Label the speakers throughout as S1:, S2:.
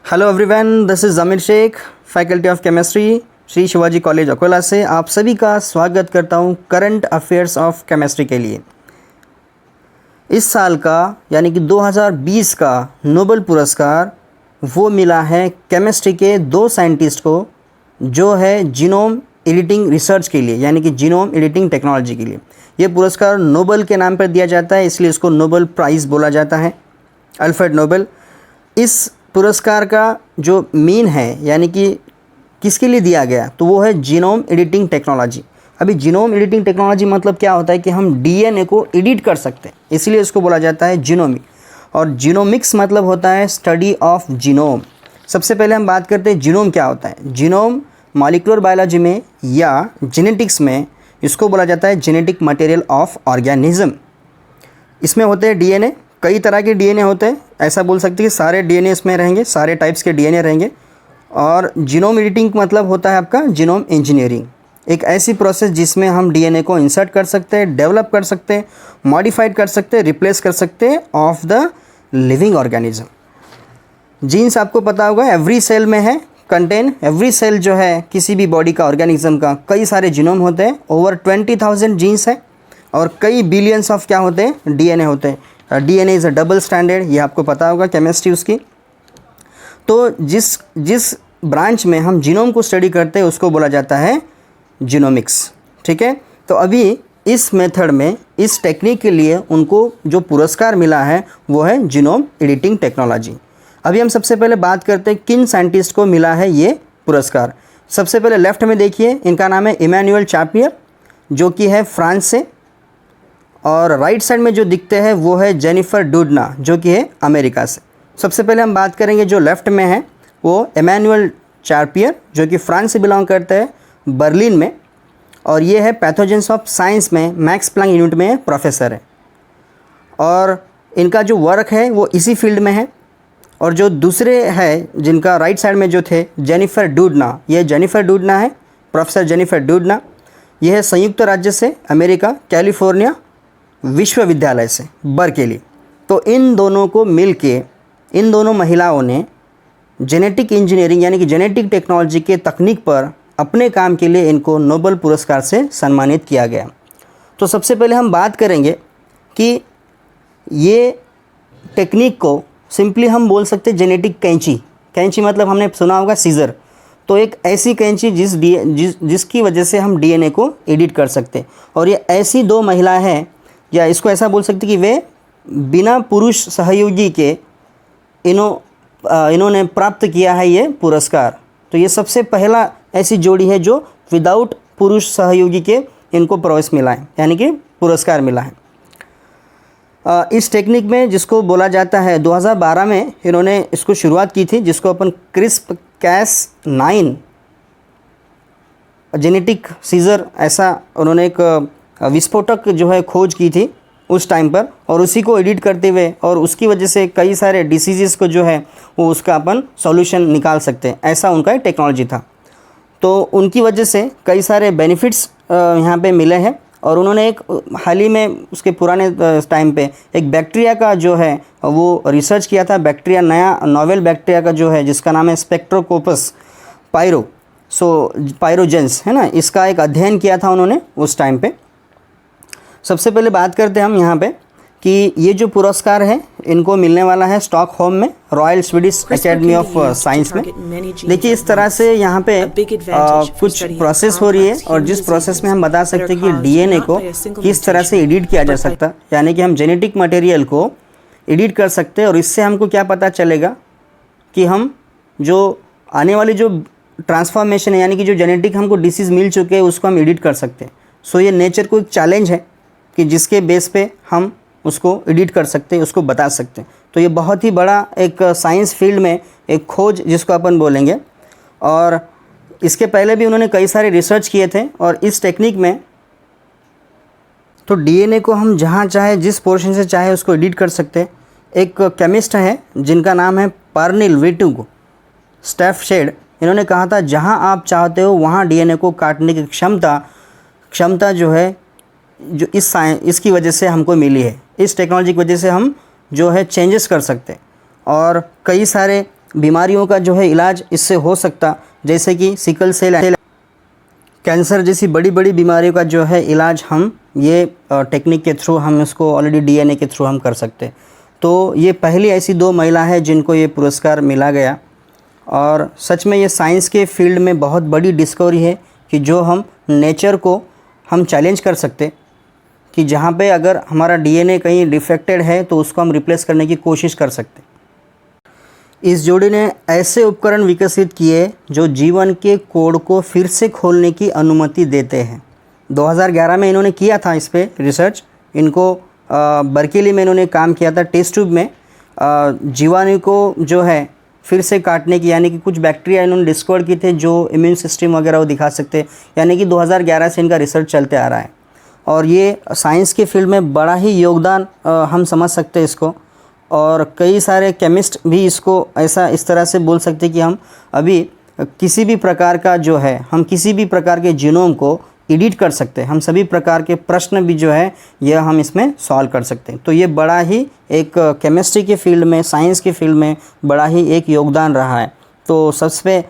S1: Hello everyone, this is Zameer Shaikh, faculty of chemistry, Shri Shivaji college Akola से आप सभी का स्वागत करता हूं करंट अफेयर्स ऑफ केमिस्ट्री के लिए। इस साल का यानी कि 2020 का नोबेल पुरस्कार वो मिला है केमिस्ट्री के दो साइंटिस्ट को, जो है जीनोम एडिटिंग रिसर्च के लिए यानी कि जीनोम एडिटिंग टेक्नोलॉजी के लिए। ये पुरस्कार नोबेल के नाम पर दिया जाता है, इसलिए इसको नोबेल प्राइज़ बोला जाता है, अल्फ्रेड नोबेल। इस पुरस्कार का जो मीन है यानी कि किसके लिए दिया गया, तो वो है जीनोम एडिटिंग टेक्नोलॉजी। अभी जीनोम एडिटिंग टेक्नोलॉजी मतलब क्या होता है कि हम डीएनए को एडिट कर सकते हैं, इसलिए इसको बोला जाता है जीनोमिक। और जीनोमिक्स मतलब होता है स्टडी ऑफ जीनोम। सबसे पहले हम बात करते हैं जीनोम क्या होता है। जीनोम मॉलिक्यूलर बायोलॉजी में या जेनेटिक्स में इसको बोला जाता है जेनेटिक मटेरियल ऑफ ऑर्गेनिज्म। इसमें होते हैं डीएनए, कई तरह के डीएनए होते हैं, ऐसा बोल सकते हैं कि सारे डीएनए इसमें रहेंगे, सारे टाइप्स के डीएनए रहेंगे। और जीनोम एडिटिंग मतलब होता है आपका जीनोम इंजीनियरिंग, एक ऐसी प्रोसेस जिसमें हम डीएनए को इंसर्ट कर सकते हैं, डेवलप कर सकते हैं, मॉडिफाइड कर सकते हैं, रिप्लेस कर सकते हैं of the living organism. Genes आपको पता होगा एवरी सेल में है कंटेन, एवरी सेल जो है किसी भी बॉडी का ऑर्गेनिज्म का कई सारे जीनोम होते हैं, ओवर 20,000 जीन्स है और कई बिलियंस ऑफ क्या होते हैं, डीएनए होते हैं। DNA is a double standard, ये आपको पता होगा केमिस्ट्री उसकी। तो जिस ब्रांच में हम जीनोम को स्टडी करते हैं उसको बोला जाता है जीनोमिक्स। ठीक है, तो अभी इस मेथड में, इस टेक्निक के लिए उनको जो पुरस्कार मिला है वो है जीनोम एडिटिंग टेक्नोलॉजी। अभी हम सबसे पहले बात करते हैं किन साइंटिस्ट को मिला है ये पुरस्कार। सबसे पहले लेफ्ट में देखिए, इनका नाम है इमैनुअल चापियर, जो कि है फ्रांस से। और राइट साइड में जो दिखते हैं वो है जेनिफर डूडना, जो कि है अमेरिका से। सबसे पहले हम बात करेंगे जो लेफ़्ट में है वो इमैनुअल चार्पियर, जो कि फ्रांस से बिलोंग करते हैं, बर्लिन में। और ये है पैथोजेंस ऑफ साइंस में मैक्स प्लैंक यूनिट में प्रोफेसर है और इनका जो वर्क है वो इसी फील्ड में है। और जो दूसरे है जिनका राइट साइड में जो थे जेनिफर डूडना, ये जेनिफर डूडना है, प्रोफेसर जेनिफर डूडना। ये है संयुक्त राज्य से अमेरिका, कैलिफोर्निया विश्वविद्यालय से, बर्कली। तो इन दोनों को मिलके, इन दोनों महिलाओं ने जेनेटिक इंजीनियरिंग यानी कि जेनेटिक टेक्नोलॉजी के तकनीक पर अपने काम के लिए इनको नोबेल पुरस्कार से सम्मानित किया गया। तो सबसे पहले हम बात करेंगे कि ये टेक्निक को सिंपली हम बोल सकते हैं जेनेटिक कैंची। कैंची मतलब हमने सुना होगा सीज़र, तो एक ऐसी कैंची जिसकी वजह से हम डीएनए को एडिट कर सकते हैं। और ये ऐसी दो महिला हैं, या इसको ऐसा बोल सकते कि वे बिना पुरुष सहयोगी के इन्होंने प्राप्त किया है ये पुरस्कार। तो ये सबसे पहला ऐसी जोड़ी है जो विदाउट पुरुष सहयोगी के इनको प्रवेश मिला है, यानी कि पुरस्कार मिला है। इस टेक्निक में जिसको बोला जाता है 2012 में इन्होंने इसको शुरुआत की थी, जिसको अपन क्रिस्प Cas9 जेनेटिक सीज़र, ऐसा उन्होंने एक विस्फोटक जो है खोज की थी उस टाइम पर, और उसी को एडिट करते हुए और उसकी वजह से कई सारे डिसीज़ को जो है वो उसका अपन सॉल्यूशन निकाल सकते हैं, ऐसा उनका एक टेक्नोलॉजी था। तो उनकी वजह से कई सारे बेनिफिट्स यहाँ पे मिले हैं। और उन्होंने एक हाल ही में उसके पुराने टाइम पे एक बैक्टीरिया का जो है वो रिसर्च किया था, बैक्टीरिया, नया नोवेल बैक्टीरिया का जो है जिसका नाम है स्पेक्ट्रोकोपस पायरोजेंस है ना, इसका एक अध्ययन किया था उन्होंने उस टाइम पे। सबसे पहले बात करते हैं हम यहाँ पे कि ये जो पुरस्कार है इनको मिलने वाला है स्टॉकहोम में, royal Swedish academy of science में। देखिए इस तरह से यहाँ पे कुछ प्रोसेस हो रही है, और जिस प्रोसेस में हम बता सकते हैं कि डीएनए को किस तरह से एडिट किया जा सकता है, यानी कि हम जेनेटिक मटेरियल को एडिट कर सकते हैं। और इससे हमको क्या पता चलेगा कि हम जो आने वाली जो ट्रांसफॉर्मेशन है, यानी कि जो जेनेटिक हमको डिसीज़ मिल चुके हैं उसको हम एडिट कर सकते हैं। सो ये नेचर को एक चैलेंज है कि जिसके बेस पे हम उसको एडिट कर सकते हैं, उसको बता सकते हैं। तो ये बहुत ही बड़ा एक साइंस फील्ड में एक खोज जिसको अपन बोलेंगे। और इसके पहले भी उन्होंने कई सारे रिसर्च किए थे। और इस टेक्निक में तो डीएनए को हम जहाँ चाहे, जिस पोर्शन से चाहे उसको एडिट कर सकते हैं। एक केमिस्ट है जिनका नाम है पार्निल विटुग स्टैफशेड, इन्होंने कहा था जहाँ आप चाहते हो वहाँ डीएनए को काटने की क्षमता जो है, जो इसकी वजह से हमको मिली है। इस टेक्नोलॉजी की वजह से हम जो है चेंजेस कर सकते हैं। और कई सारे बीमारियों का जो है इलाज इससे हो सकता, जैसे कि सिकल सेल, कैंसर जैसी बड़ी बड़ी बीमारियों का जो है इलाज हम ये टेक्निक के थ्रू हम इसको ऑलरेडी डीएनए के थ्रू हम कर सकते। तो ये पहली ऐसी 2 महिला है जिनको ये पुरस्कार मिला गया। और सच में ये साइंस के फील्ड में बहुत बड़ी डिस्कवरी है कि जो हम नेचर को हम चैलेंज कर सकते, कि जहाँ पे अगर हमारा डीएनए कहीं डिफेक्टेड है तो उसको हम रिप्लेस करने की कोशिश कर सकते। इस जोड़ी ने ऐसे उपकरण विकसित किए जो जीवन के कोड को फिर से खोलने की अनुमति देते हैं। 2011 में इन्होंने किया था इस पर रिसर्च। इनको बर्कली में इन्होंने काम किया था, टेस्ट ट्यूब में जीवाणु को जो है फिर से काटने की, यानी कि कुछ बैक्टीरिया इन्होंने डिस्कवर किए थे जो इम्यून सिस्टम वगैरह वो दिखा सकते हैं। यानी कि 2011 से इनका रिसर्च चलते आ रहा है और ये साइंस के फील्ड में बड़ा ही योगदान हम समझ सकते हैं इसको। और कई सारे केमिस्ट भी इसको इस तरह से बोल सकते हैं कि हम अभी किसी भी प्रकार का जो है, हम किसी भी प्रकार के जीनोम को एडिट कर सकते हैं। हम सभी प्रकार के प्रश्न भी जो है यह हम इसमें सॉल्व कर सकते हैं। तो ये बड़ा ही एक केमिस्ट्री के फील्ड में, साइंस के फील्ड में बड़ा ही एक योगदान रहा है। तो सबसे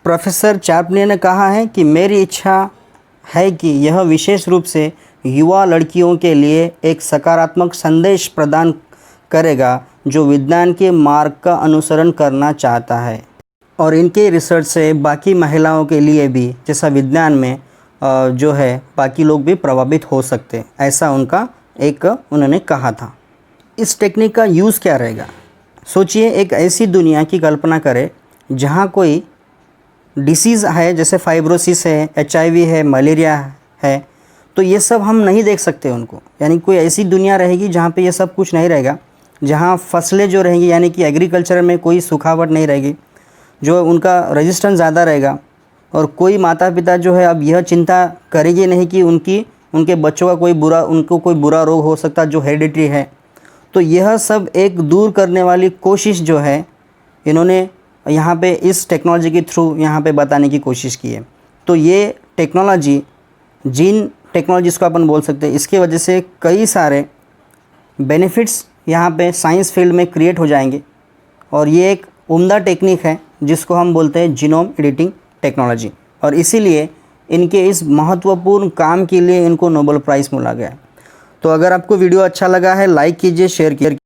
S1: प्रोफेसर चार्पने ने कहा है कि मेरी इच्छा है कि यह विशेष रूप से युवा लड़कियों के लिए एक सकारात्मक संदेश प्रदान करेगा जो विज्ञान के मार्ग का अनुसरण करना चाहता है। और इनके रिसर्च से बाकी महिलाओं के लिए भी, जैसा विज्ञान में जो है बाकी लोग भी प्रभावित हो सकते, ऐसा उनका एक उन्होंने कहा था। इस टेक्निक का यूज़ क्या रहेगा? सोचिए, एक ऐसी दुनिया की कल्पना करें जहाँ कोई डिसीज़ है, जैसे फाइब्रोसिस है, HIV है, मलेरिया है, तो ये सब हम नहीं देख सकते उनको। यानी कोई ऐसी दुनिया रहेगी जहाँ पे ये सब कुछ नहीं रहेगा, जहाँ फसलें जो रहेंगी, यानी कि एग्रीकल्चर में कोई सुखावट नहीं रहेगी, जो उनका रेजिस्टेंस ज़्यादा रहेगा। और कोई माता पिता जो है अब यह चिंता करेंगे नहीं कि उनके बच्चों का उनको कोई बुरा रोग हो सकता जो हेरिडिटरी है। तो यह सब एक दूर करने वाली कोशिश जो है इन्होंने यहाँ पे इस टेक्नोलॉजी के थ्रू यहाँ पे बताने की कोशिश की है। तो ये टेक्नोलॉजी, जीन टेक्नोलॉजी इसको अपन बोल सकते हैं, इसके वजह से कई सारे बेनिफिट्स यहाँ पे साइंस फील्ड में क्रिएट हो जाएंगे। और ये एक उम्दा टेक्निक है जिसको हम बोलते हैं जीनोम एडिटिंग टेक्नोलॉजी। और इसीलिए इनके इस महत्वपूर्ण काम के लिए इनको नोबेल प्राइज़ मिला गया है। तो अगर आपको वीडियो अच्छा लगा है, लाइक कीजिए, शेयर कीजिए।